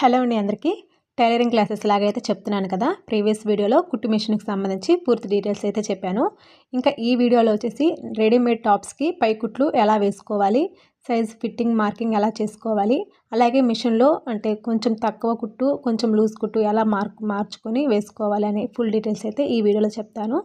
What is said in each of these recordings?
Hello అండి అందరికీ tailoring classes లాగైతే చెప్తున్నాను కదా. ప్రీవియస్ వీడియోలో కుట్టు మిషన్కి సంబంధించి పూర్తి డీటెయిల్స్ అయితే చెప్పాను. ఇంకా ఈ వీడియోలో వచ్చేసి రెడీమేడ్ టాప్స్కి పై కుట్లు ఎలా వేసుకోవాలి, సైజ్ ఫిట్టింగ్ మార్కింగ్ ఎలా చేసుకోవాలి, అలాగే మిషన్లో అంటే కొంచెం తక్కువ కుట్టు కొంచెం లూజ్ కుట్టు ఎలా మార్చుకొని వేసుకోవాలి అనే ఫుల్ డీటెయిల్స్ అయితే ఈ వీడియోలో చెప్తాను.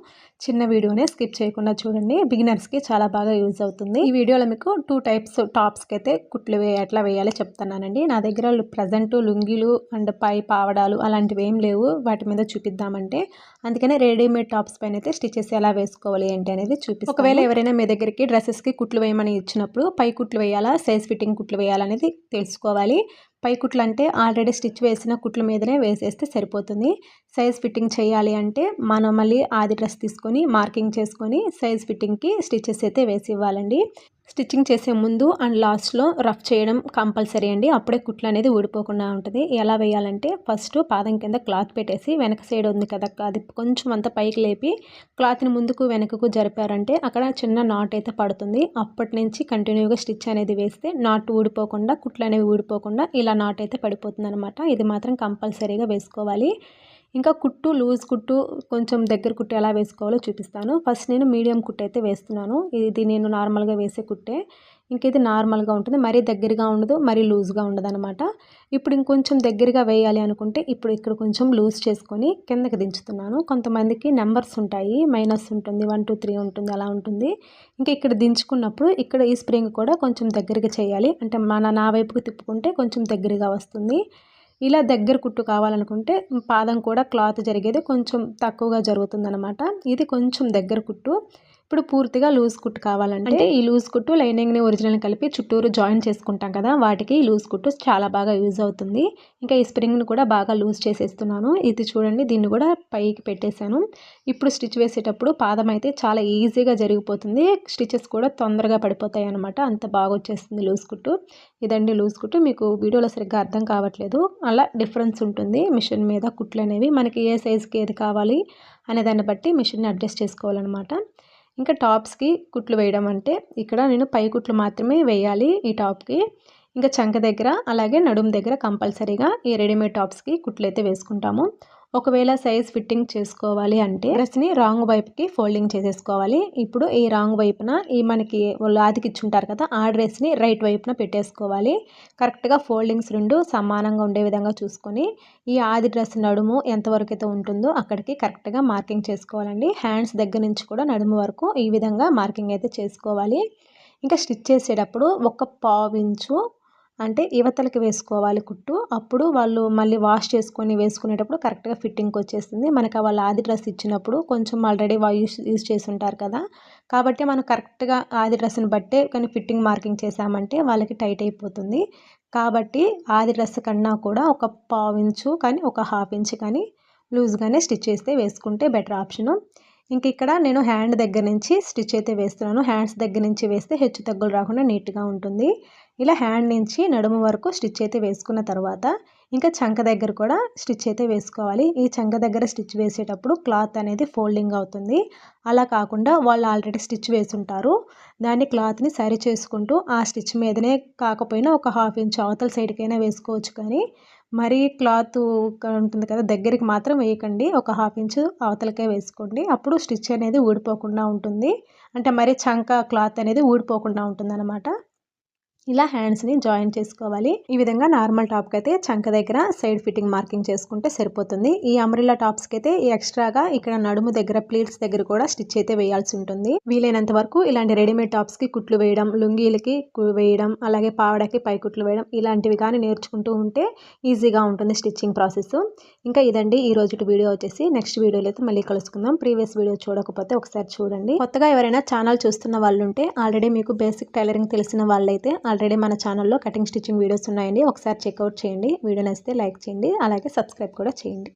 చిన్న వీడియోనే స్కిప్ చేయకుండా చూడండి, బిగినర్స్కి చాలా బాగా యూజ్ అవుతుంది. ఈ వీడియోలో మీకు 2 టైప్స్ టాప్స్కి అయితే కుట్లు ఎట్లా వేయాలో చెప్తున్నానండి. నా దగ్గర ప్రజెంట్ లుంగీలు అండ్ పై పావడాలు అలాంటివి ఏం లేవు, వాటి మీద చూపిద్దామంటే అందుకనే రెడీమేడ్ టాప్స్ పైన అయితే స్టిచెస్ ఎలా వేసుకోవాలి ఏంటి అనేది చూపిస్తాను. ఒకవేళ ఎవరైనా మీ దగ్గరికి డ్రెస్సెస్కి కుట్లు వేయమని ఇచ్చినప్పుడు పై కుట్లు వేయాలా సైజ్ ఫిట్టింగ్ కుట్లు వేయాలనేది తెలుసుకోవాలి. పై కుట్లు అంటే ఆల్రెడీ స్టిచ్ వేసిన కుట్ల మీదనే వేసేస్తే సరిపోతుంది. సైజ్ ఫిట్టింగ్ చేయాలి అంటే మనం మళ్ళీ ఆది డ్రెస్ తీసుకొని మార్కింగ్ చేసుకొని సైజ్ ఫిట్టింగ్కి స్టిచెస్ అయితే వేసి ఇవ్వాలండి. స్టిచ్చింగ్ చేసే ముందు అండ్ లాస్ట్లో రఫ్ చేయడం కంపల్సరీ అండి, అప్పుడే కుట్లు అనేది ఊడిపోకుండా ఉంటుంది. ఎలా వేయాలంటే ఫస్ట్ పాదం కింద క్లాత్ పెట్టేసి వెనక సైడ్ ఉంది కదా అది కొంచెం అంత పైకి లేపి క్లాత్ని ముందుకు వెనకకు జరిపారంటే అక్కడ చిన్న నాట్ అయితే పడుతుంది. అప్పటి నుంచి కంటిన్యూగా స్టిచ్ అనేది వేస్తే నాట్ ఊడిపోకుండా కుట్లు అనేవి ఊడిపోకుండా ఇలా నాట్ అయితే పడిపోతుంది అనమాట. ఇది మాత్రం కంపల్సరీగా వేసుకోవాలి. ఇంకా కుట్టు లూజ్ కుట్టు కొంచెం దగ్గర కుట్టు ఎలా వేసుకోవాలో చూపిస్తాను. ఫస్ట్ నేను మీడియం కుట్టు అయితే వేస్తున్నాను. ఇది నేను నార్మల్గా వేసే కుట్టే. ఇంక ఇది నార్మల్గా ఉంటుంది, మరీ దగ్గరగా ఉండదు మరీ లూజ్గా ఉండదు అనమాట. ఇప్పుడు ఇంకొంచెం దగ్గరగా వేయాలి అనుకుంటే ఇప్పుడు ఇక్కడ కొంచెం లూజ్ చేసుకొని కిందకి దించుతున్నాను. కొంతమందికి నెంబర్స్ ఉంటాయి, మైనస్ ఉంటుంది, 1 2 3 ఉంటుంది, అలా ఉంటుంది. ఇంకా ఇక్కడ దించుకున్నప్పుడు ఇక్కడ ఈ స్ప్రింగ్ కూడా కొంచెం దగ్గరగా చేయాలి, అంటే నా వైపుకి తిప్పుకుంటే కొంచెం దగ్గరగా వస్తుంది. ఇలా దగ్గర కుట్టు కావాలనుకుంటే పాదం కూడా క్లాత్ జరిగేది కొంచెం తక్కువగా జరుగుతుందన్నమాట. ఇది కొంచెం దగ్గర కుట్టు. ఇప్పుడు పూర్తిగా లూజ్ కుట్టు కావాలంటే ఈ లూజ్ కుట్టు లైనింగ్ని ఒరిజినల్ని కలిపి చుట్టూరు జాయిన్ చేసుకుంటాం కదా, వాటికి లూజ్ కుట్టు చాలా బాగా యూజ్ అవుతుంది. ఇంకా ఈ స్ప్రింగ్ని కూడా బాగా లూజ్ చేసేస్తున్నాను. ఇది చూడండి, దీన్ని కూడా పైకి పెట్టేశాను. ఇప్పుడు స్టిచ్ వేసేటప్పుడు పాదం అయితే చాలా ఈజీగా జరిగిపోతుంది, స్టిచెస్ కూడా తొందరగా పడిపోతాయి అనమాట, అంత బాగా వచ్చేస్తుంది లూజ్ కుట్టు. ఇదండి లూజ్ కుట్టు. మీకు వీడియోలో సరిగ్గా అర్థం కావట్లేదు, అలా డిఫరెన్స్ ఉంటుంది మిషన్ మీద కుట్లు అనేవి. మనకి ఏ సైజుకి ఏది కావాలి అనే దాన్ని బట్టి మిషన్ని అడ్జస్ట్ చేసుకోవాలన్నమాట. ఇంకా టాప్స్కి కుట్లు వేయడం అంటే ఇక్కడ నేను పై కుట్లు మాత్రమే వేయాలి ఈ టాప్కి. ఇంకా చంక దగ్గర అలాగే నడుము దగ్గర కంపల్సరీగా ఈ రెడీమేడ్ టాప్స్కి కుట్లు అయితే వేసుకుంటాము. ఒకవేళ సైజ్ ఫిట్టింగ్ చేసుకోవాలి అంటే డ్రెస్ని రాంగ్ వైపుకి ఫోల్డింగ్ చేసేసుకోవాలి. ఇప్పుడు ఈ రాంగ్ వైపున ఈ మనకి లాదికి ఇచ్చుంటారు కదా ఆ డ్రెస్ని రైట్ వైపున పెట్టేసుకోవాలి. కరెక్ట్గా ఫోల్డింగ్స్ రెండు సమానంగా ఉండే విధంగా చూసుకొని ఈ ఆది డ్రెస్ నడుము ఎంతవరకు అయితే ఉంటుందో అక్కడికి కరెక్ట్గా మార్కింగ్ చేసుకోవాలండి. హ్యాండ్స్ దగ్గర నుంచి కూడా నడుము వరకు ఈ విధంగా మార్కింగ్ అయితే చేసుకోవాలి. ఇంకా స్టిచ్ చేసేటప్పుడు ఒక పావించు అంటే యువతలకి వేసుకోవాలి కుట్టు, అప్పుడు వాళ్ళు మళ్ళీ వాష్ చేసుకొని వేసుకునేటప్పుడు కరెక్ట్గా ఫిట్టింగ్కి వచ్చేస్తుంది. మనకు వాళ్ళ ఆది డ్రెస్ ఇచ్చినప్పుడు కొంచెం ఆల్రెడీ యూస్ చేసి ఉంటారు కదా, కాబట్టి మనం కరెక్ట్గా ఆది డ్రెస్ని బట్టే కానీ ఫిట్టింగ్ మార్కింగ్ చేసామంటే వాళ్ళకి టైట్ అయిపోతుంది. కాబట్టి ఆది డ్రెస్ కన్నా కూడా ఒక పావించు కానీ ఒక హాఫ్ ఇంచ్ కానీ లూజ్గానే స్టిచ్ చేస్తే వేసుకుంటే బెటర్ ఆప్షను. ఇంక ఇక్కడ నేను హ్యాండ్ దగ్గర నుంచి స్టిచ్ అయితే వేస్తున్నాను. హ్యాండ్స్ దగ్గర నుంచి వేస్తే హెచ్చు తగ్గులు రాకుండా నీట్గా ఉంటుంది. ఇలా హ్యాండ్ నుంచి నడుము వరకు స్టిచ్ అయితే వేసుకున్న తర్వాత ఇంకా చంక దగ్గర కూడా స్టిచ్ అయితే వేసుకోవాలి. ఈ చంక దగ్గర స్టిచ్ వేసేటప్పుడు క్లాత్ అనేది ఫోల్డింగ్ అవుతుంది. అలా కాకుండా వాళ్ళు ఆల్రెడీ స్టిచ్ వేసుంటారు, దాన్ని క్లాత్ని సరి చేసుకుంటూ ఆ స్టిచ్ మీదనే కాకపోయినా ఒక హాఫ్ ఇంచ్ అవతల సైడ్కైనా వేసుకోవచ్చు, కానీ మరీ క్లాత్ ఉంటుంది కదా దగ్గరికి మాత్రం వేయకండి, ఒక హాఫ్ ఇంచ్ అవతలకే వేసుకోండి. అప్పుడు స్టిచ్ అనేది ఊడిపోకుండా ఉంటుంది, అంటే మరీ చంక క్లాత్ అనేది ఊడిపోకుండా ఉంటుంది అనమాట. ఇలా హ్యాండ్స్ని జాయిన్ చేసుకోవాలి. ఈ విధంగా నార్మల్ టాప్కి అయితే చంక దగ్గర సైడ్ ఫిట్టింగ్ మార్కింగ్ చేసుకుంటే సరిపోతుంది. ఈ అంబ్రెల్లా టాప్స్కి అయితే ఎక్స్ట్రాగా ఇక్కడ నడుము దగ్గర ప్లీట్స్ దగ్గర కూడా స్టిచ్ అయితే వేయాల్సి ఉంటుంది. వీలైనంత వరకు ఇలాంటి రెడీమేడ్ టాప్స్కి కుట్లు వేయడం, లుంగీలకి వేయడం, అలాగే పావడకి పై కుట్లు వేయడం ఇలాంటివి కానీ నేర్చుకుంటూ ఉంటే ఈజీగా ఉంటుంది స్టిచ్చింగ్ ప్రాసెస్. ఇంకా ఇదండి ఈ రోజు వీడియో వచ్చేసి. నెక్స్ట్ వీడియోలో అయితే మళ్ళీ కలుసుకుందాం. ప్రీవియస్ వీడియో చూడకపోతే ఒకసారి చూడండి. కొత్తగా ఎవరైనా ఛానల్ చూస్తున్న వాళ్ళు ఉంటే ఆల్రెడీ మీకు బేసిక్ టైలరింగ్ తెలిసిన వాళ్ళైతే ఆల్రెడీ మన ఛానల్లో కటింగ్ స్టిచ్చింగ్ వీడియోస్ ఉన్నాయండి, ఒకసారి చెక్అవుట్ చేయండి. వీడియో నచ్చితే లైక్ చేయండి, అలాగే సబ్స్క్రైబ్ కూడా చేయండి.